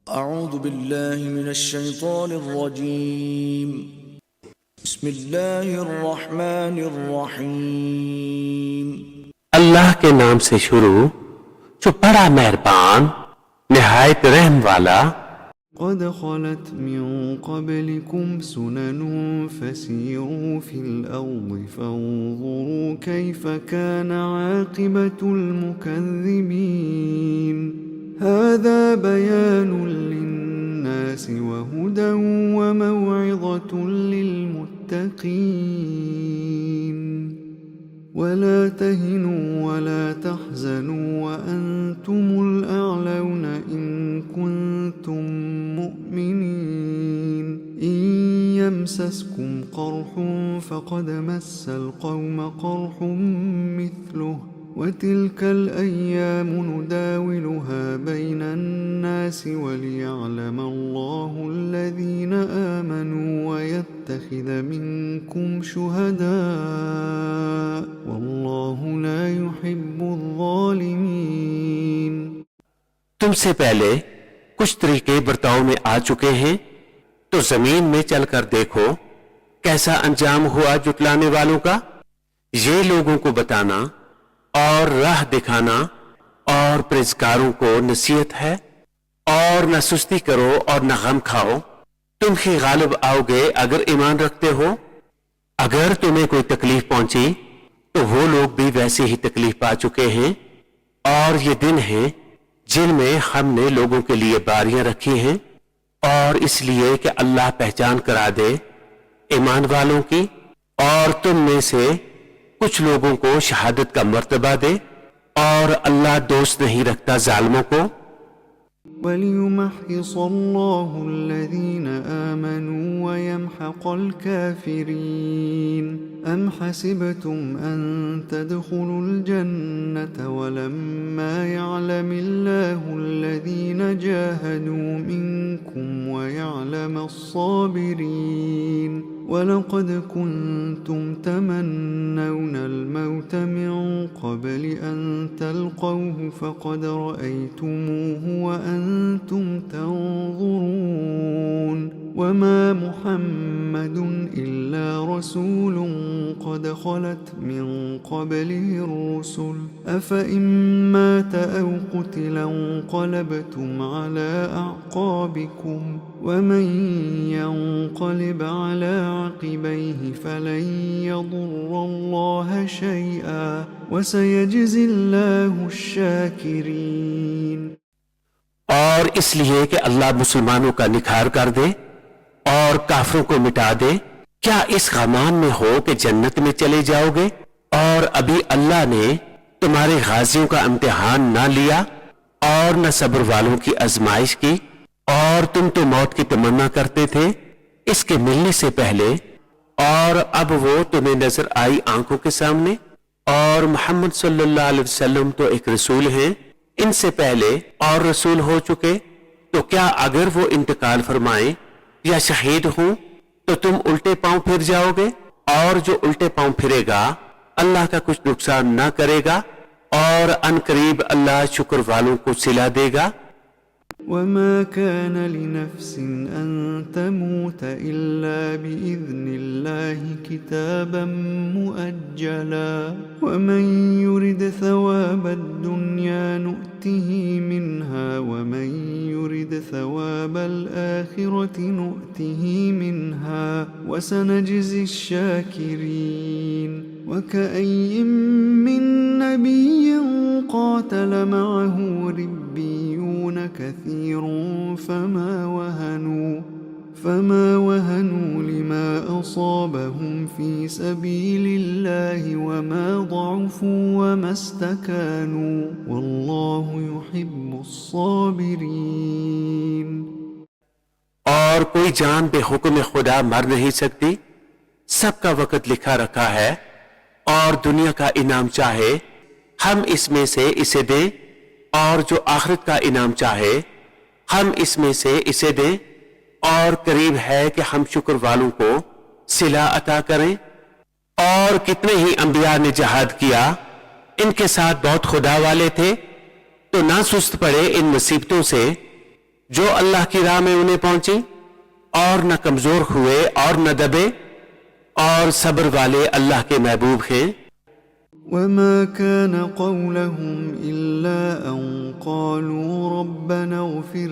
أعوذ بالله من الشيطان الرجيم بسم الله الرحمن الرحيم अल्लाह के नाम से शुरू जो बड़ा मेहरबान निहायत रहम वाला। قد خلت من قبلكم سنن فسيروا في الأرض فانظروا كيف كان عاقبة المكذبين هذا بيان للناس وهدى وموعظة للمتقين ولا تهنوا ولا تحزنوا وأنتم الأعلون إن كنتم مؤمنين إن يمسسكم قرح فقد مس القوم قرح مثله وتلك الأيام نداولها بين الناس وليعلم الله الذين آمنوا ويتخذ منكم شهداء والله لا يحب الظالمين। तुमसे पहले कुछ तरीके बर्ताव में आ चुके हैं, तो जमीन में चलकर देखो कैसा अंजाम हुआ जुटलाने वालों का। ये लोगों को बताना और राह दिखाना और परहेजगारों को नसीहत है। और न सुस्ती करो और न गम खाओ, तुम ही गालिब आओगे अगर ईमान रखते हो। अगर तुम्हें कोई तकलीफ पहुंची तो वो लोग भी वैसे ही तकलीफ पा चुके हैं। और ये दिन हैं जिनमें हमने लोगों के लिए बारियां रखी हैं, और इसलिए कि अल्लाह पहचान करा दे ईमान वालों की, और तुम में से कुछ लोगों को शहादत का मर्तबा दे। और अल्लाह दोस्त नहीं रखता जालिमों को। وليمحص الله الذين آمنوا ويمحق الكافرين أم حسبتم أن تدخلوا الجنة ولما يعلم الله الذين جاهدوا منكم ويعلم الصابرين ولقد كنتم تمنون الموت من قبل أن تلقوه فقد رأيتموه وأنتم تنظرون وما محمد إلا رسول قد خلت من قبله الرسل أفإن مات أو قتل انقلبتم على أعقابكم ومن ينقلب على عقبيه فلن يضر الله شيئا وسيجزي الله الشاكرين। और इसलिए कि अल्लाह मुसलमानों का निखार कर दे और काफिरों को मिटा दे। क्या इस गमान में हो कि जन्नत में चले जाओगे, और अभी अल्लाह ने तुम्हारे गाजियों का इम्तिहान ना लिया और न सब्र वालों की आजमाइश की, और तुम तो मौत की तमन्ना करते थे इसके मिलने से पहले, और अब वो तुम्हें नजर आई आंखों के सामने। और मोहम्मद सल्लल्लाहु अलैहि वसल्लम तो एक रसूल हैं, इनसे पहले और रसूल हो चुके, तो क्या अगर वो इंतकाल फरमाए या शहीद हों तो तुम उल्टे पांव फिर जाओगे? और जो उल्टे पांव फिरेगा अल्लाह का कुछ नुकसान ना करेगा, और अनकरीब अल्लाह शुक्र वालों को सिला देगा। وما كان لنفس أن تموت إلا بإذن الله كتابا مؤجلا ومن يرد ثواب الدنيا نؤته منها ومن يرد ثواب الآخرة نؤته منها وسنجزي الشاكرين وكأي من نبي قاتل معه ربيون كثير فما وهنوا لما أصابهم في سبيل الله وما ضعفوا وما استكانوا والله يحب الصابرين। और कोई जान बेहुक्म खुदा मर नहीं सकती, सबका वक्त लिखा रखा है, और दुनिया का इनाम चाहे हम इसमें से इसे दें, और जो आखिरत का इनाम चाहे हम इसमें से इसे दें, और करीब है कि हम शुक्र वालों को सिला अता करें। और कितने ही अंबिया ने जहाद किया, इनके साथ बहुत खुदा वाले थे, तो ना सुस्त पड़े इन मुसीबतों से जो अल्लाह की राह में उन्हें पहुंची, और न कमजोर हुए और न दबे, और सब्र वाले अल्लाह के महबूब हैं। وما كان قولهم إلا أن قالوا ربنا اغفر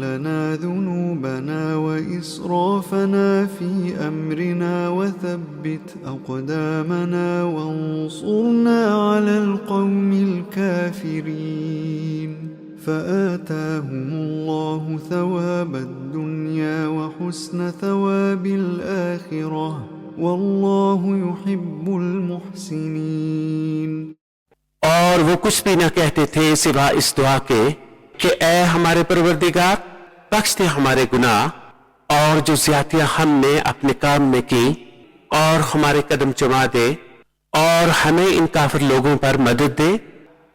لنا ذنوبنا وإسرافنا في أمرنا وثبت أقدامنا وانصرنا على القوم الكافرين فآتاهم الله ثواب الدنيا وحسن ثواب الآخرة والله يحب المحسنين। और वो कुछ भी न कहते थे सिवा इस दुआ के कि ऐ हमारे परवरदिगार, बख्श दे हमारे गुनाह और जो ज्यादतियां हमने अपने काम में की, और हमारे कदम जमा दे और हमें इन काफिर लोगों पर मदद दे।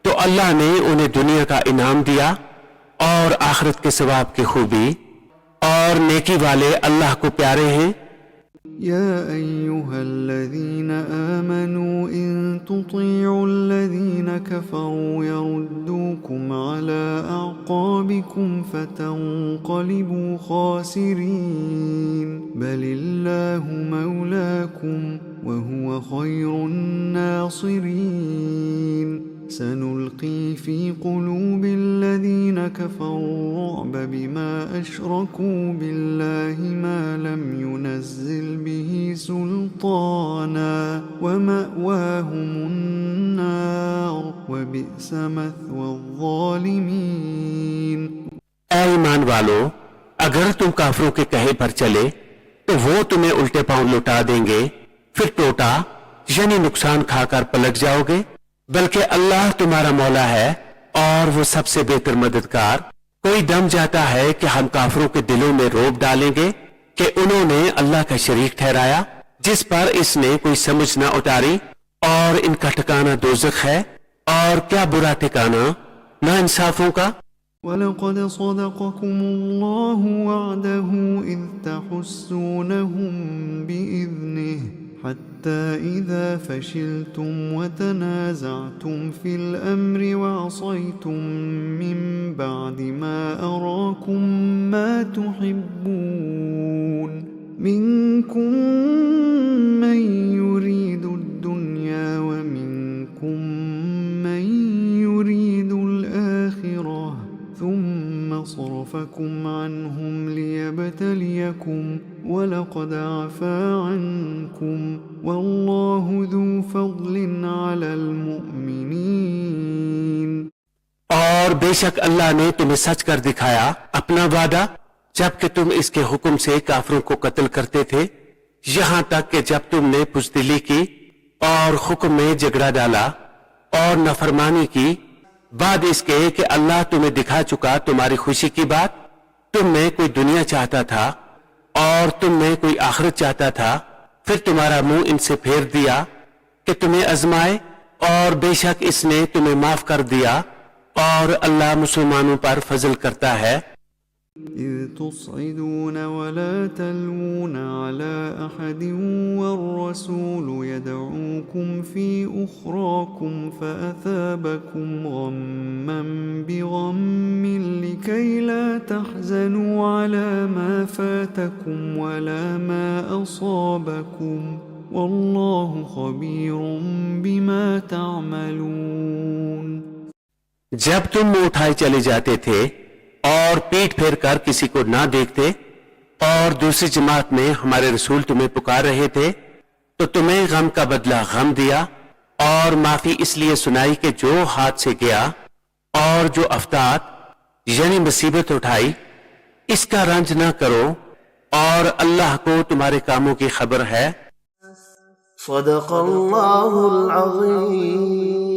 तो अल्लाह ने उन्हें दुनिया का इनाम दिया और आखिरत के सवाब की खूबी, और नेकी वाले अल्लाह को प्यारे हैं। يا أيها الذين آمنوا إن تطيعوا الذين كفروا يردوكم على أعقابكم فتنقلبوا خاسرين بل الله مولاكم وهو خير الناصرين سنلقي في قلوب الذين كفروا الرعب بما أشركوا بالله ما لم ينزل به سلطانا ومأواهم النار وبئس مثوى الظالمين। ऐ ईमान वालों, अगर तुम काफिरों के कहे पर चले तो वो तुम्हें उल्टे पांव लौटा देंगे, फिर टोटा यानी नुकसान खाकर पलट जाओगे। बल्कि अल्लाह तुम्हारा मौला है और वो सबसे बेहतर मददगार। कोई दम जाता है कि हम काफिरों के दिलों में रोब डालेंगे कि उन्होंने अल्लाह का शरीक ठहराया, जिस पर इसने कोई समझ न उतारी, और इनका ठिकाना दोज़ख है, और क्या बुरा ठिकाना ना इंसाफों का। वलक़द सदक़कुमुल्लाहु वअदहु इज़ तहुस्सूनहुम बिइज़निहि हत्ता इज़ा फशिलतुम वतनाज़अतुम फिल अम्रि वअसयतुम मिन बअदि मा अराकुम मा तुहिब्बून मिनकुम मन युरीदु दुन्या व मिनकुम मन युरीदुल आखिरह ثم صرفكم عنهم ليبتليكم ولقد عفا عنكم والله ذو فضل على المؤمنين। और बेशक अल्लाह ने तुम्हें सच कर दिखाया अपना वादा, जबकि तुम इसके हुक्म से काफिरों को कत्ल करते थे, यहां तक कि जब तुमने बुज़दिली की और हुक्म में झगड़ा डाला और नफरमानी की, बाद इसके कि अल्लाह तुम्हें दिखा चुका तुम्हारी खुशी की बात। तुम में कोई दुनिया चाहता था और तुम में कोई आखिरत चाहता था, फिर तुम्हारा मुंह इनसे फेर दिया कि तुम्हें आजमाए, और बेशक इसने तुम्हें माफ कर दिया, और अल्लाह मुसलमानों पर फजल करता है। إذ تصعدون ولا تلوون على أحد والرسول يدعوكم في أخراكم فأثابكم غما بغم لكي لا تحزنوا على ما فاتكم ولا ما أصابكم والله خبير بما تعملون। जब तुम मुंह उठाए चले जाते थे और पीठ फेर कर किसी को ना देखते, और दूसरी जमात में हमारे रसूल तुम्हें पुकार रहे थे, तो तुम्हें गम का बदला गम दिया, और माफी इसलिए सुनाई कि जो हाथ से गया, और जो अफ्तात यानी मुसीबत उठाई, इसका रंज ना करो, और अल्लाह को तुम्हारे कामों की खबर है। सदक़ल्लाहुल अज़ीम।